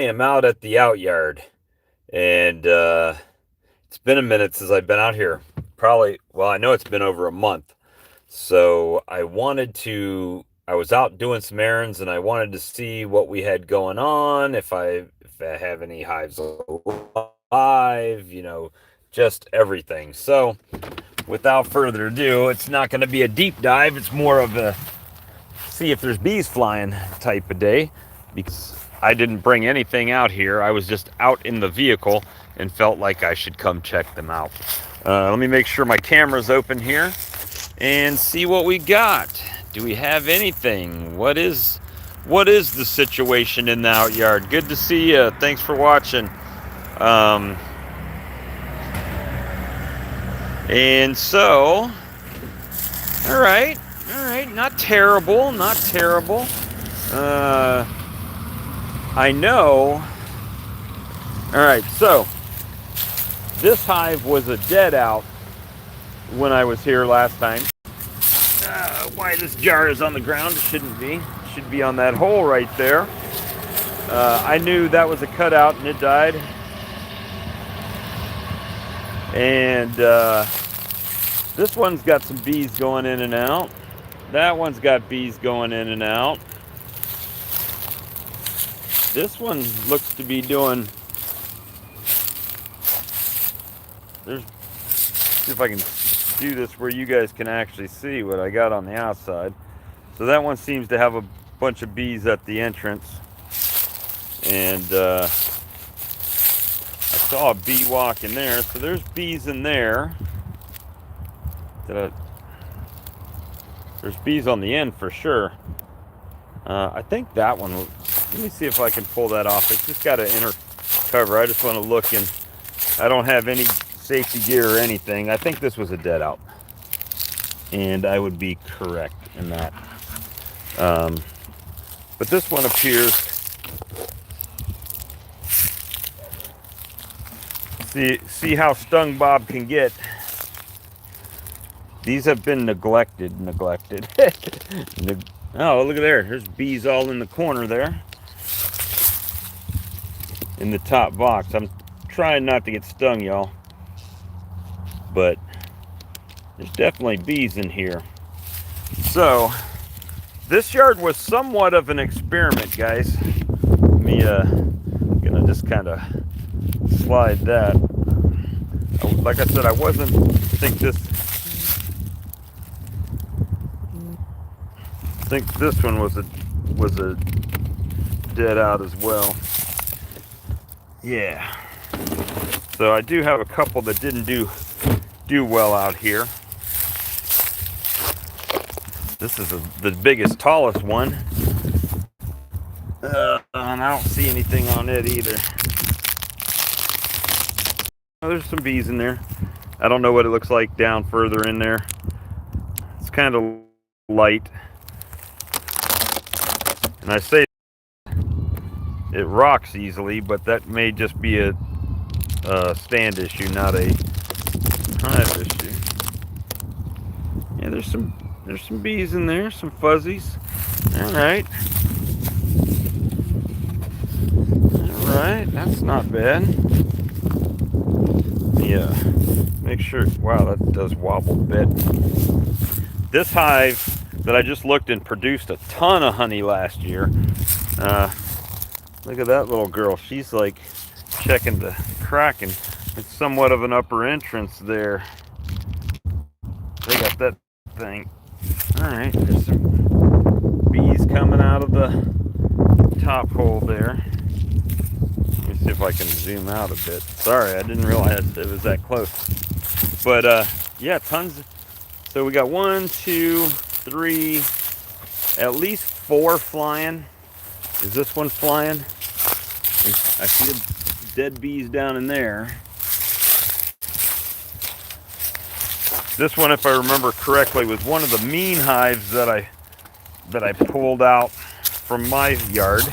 am out at the outyard, and it's been a minute since I've been out here. Probably, well, I know it's been over a month. So I was out doing some errands, and I wanted to see what we had going on, if I have any hives alive, just everything. So, without further ado, it's not going to be a deep dive. It's more of a see if there's bees flying type of day, because I didn't bring anything out here. I was just out in the vehicle and felt like I should come check them out. Let me make sure my camera's open here and see what we got. Do we have anything? What is the situation in the outyard? Good to see you. Thanks for watching. Um, and so, all right, not terrible, not terrible. I know. All right, so this hive was a dead out when I was here last time. Why this jar is on the ground? It shouldn't be. It should be on that hole right there. I knew that was a cutout and it died. And this one's got some bees going in and out. That one's got bees going in and out. This one looks to be doing. See if I can do this where you guys can actually see what I got on the outside. So that one seems to have a bunch of bees at the entrance. And I saw a bee walk in there. So there's bees in there. There's bees on the end for sure. I think that one, let me see if I can pull that off. It's just got an inner cover. I just want to look, and I don't have any safety gear or anything. I think this was a dead out, and I would be correct in that. But this one appears, see how stung Bob can get. These have been neglected. Oh, look at there. There's bees all in the corner there. In the top box. I'm trying not to get stung, y'all. But there's definitely bees in here. So, this yard was somewhat of an experiment, guys. Let me, gonna just kind of slide that. Like I said, I think this one was a dead out as well. Yeah. So I do have a couple that didn't do well out here. This is the biggest, tallest one. And I don't see anything on it either. Oh, there's some bees in there. I don't know what it looks like down further in there. It's kind of light. And I say it rocks easily, but that may just be a stand issue, not a hive issue. Yeah, there's some bees in there, some fuzzies. All right, that's not bad. Yeah, make sure. Wow, that does wobble a bit. This hive that I just looked and produced a ton of honey last year. Look at that little girl. She's like checking the crack, and it's somewhat of an upper entrance there. They got that thing. Alright, there's some bees coming out of the top hole there. Let me see if I can zoom out a bit. Sorry, I didn't realize it was that close. But yeah, tons. So we got 1, 2, 3, at least 4 flying. Is this one flying? I see the dead bees down in there. This one, if I remember correctly, was one of the mean hives that I pulled out from my yard.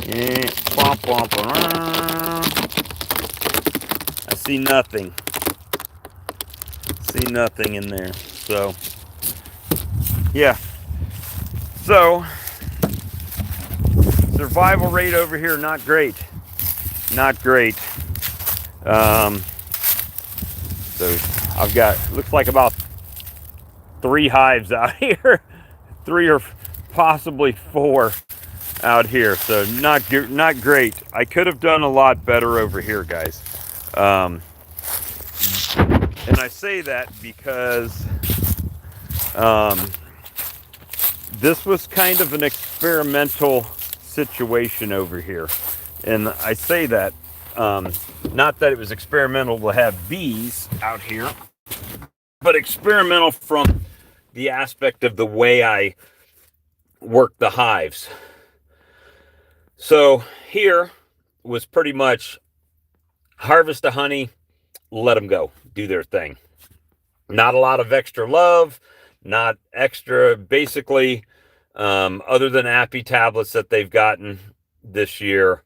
Yeah, bump around. I see nothing. See nothing in there. So, yeah. So, survival rate over here, not great. Not great. So I've got, looks like about 3 hives out here. 3 or possibly 4 out here. So not great. I could have done a lot better over here, guys. And I say that because this was kind of an experimental situation over here. And I say that, not that it was experimental to have bees out here, but experimental from the aspect of the way I work the hives. So here was pretty much harvest the honey, let them go, do their thing. Not a lot of extra love, not extra, basically, other than Appy tablets that they've gotten this year,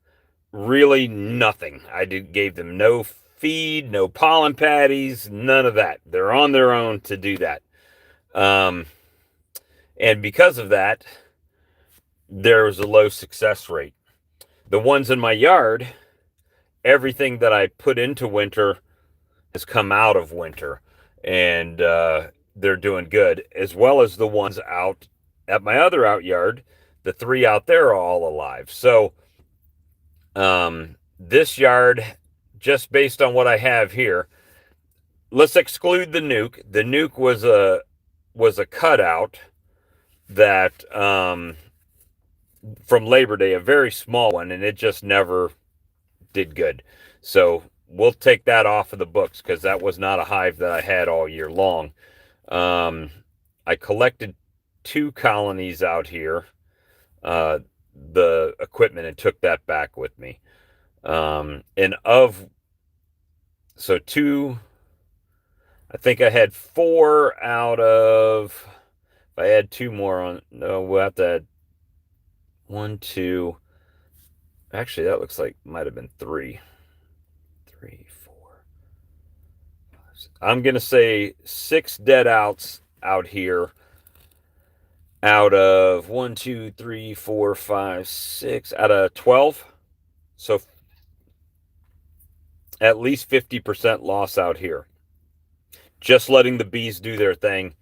really nothing. I gave them no feed, no pollen patties, none of that. They're on their own to do that. And because of that, there was a low success rate. The ones in my yard, everything that I put into winter has come out of winter, and they're doing good, as well as the ones out at my other out yard. The 3 out there are all alive. So this yard, just based on what I have here, let's exclude the nuke. The nuke was a cutout that from Labor Day, a very small one, and it just never did good. So we'll take that off of the books because that was not a hive that I had all year long. I collected 2 colonies out here, the equipment, and took that back with me. So 2, I think I had 4 out of, if I had 2 more on, no, we'll have to add 1, 2, actually that looks like might have been 3, 4. I'm going to say 6 dead outs out here out of 1, 2, 3, 4, 5, 6 out of 12. So at least 50% loss out here. Just letting the bees do their thing.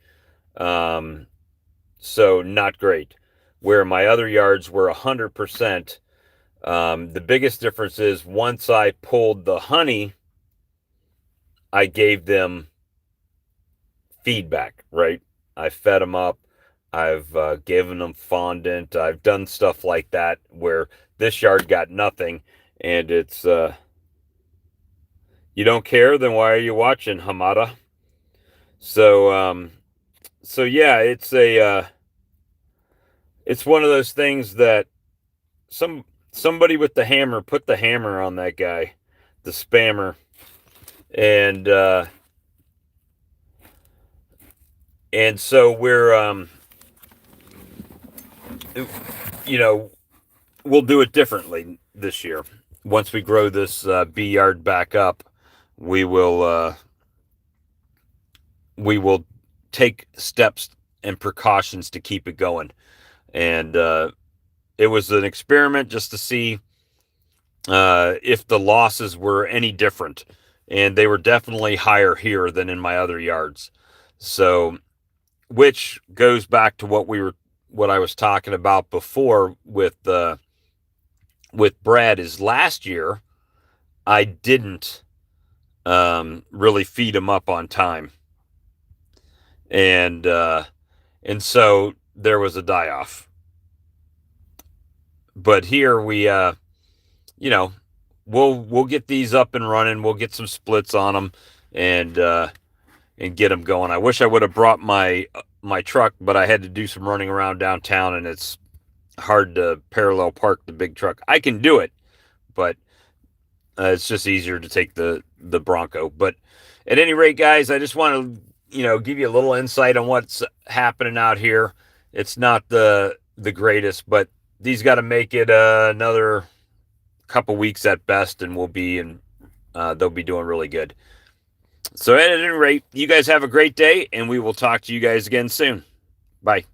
So not great. Where my other yards were 100%. The biggest difference is once I pulled the honey, I gave them feedback, right? I fed them up. I've given them fondant. I've done stuff like that, where this yard got nothing. And it's, you don't care, then why are you watching, Hamada? So, so yeah, it's one of those things that somebody with the hammer put the hammer on that guy, the spammer. And so we're, we'll do it differently this year. Once we grow this bee yard back up, we will take steps and precautions to keep it going. And it was an experiment just to see if the losses were any different. And they were definitely higher here than in my other yards. So, which goes back to what I was talking about before with Brad, is last year I didn't really feed him up on time. And so there was a die-off. But here we, we'll get these up and running. We'll get some splits on them and get them going. I wish I would have brought my truck, but I had to do some running around downtown, and it's hard to parallel park the big truck. I can do it, but it's just easier to take the Bronco. But at any rate, guys, I just want to give you a little insight on what's happening out here. It's not the greatest, but these got to make it another couple weeks at best, and they'll be doing really good. So at any rate, you guys have a great day, and we will talk to you guys again soon. Bye.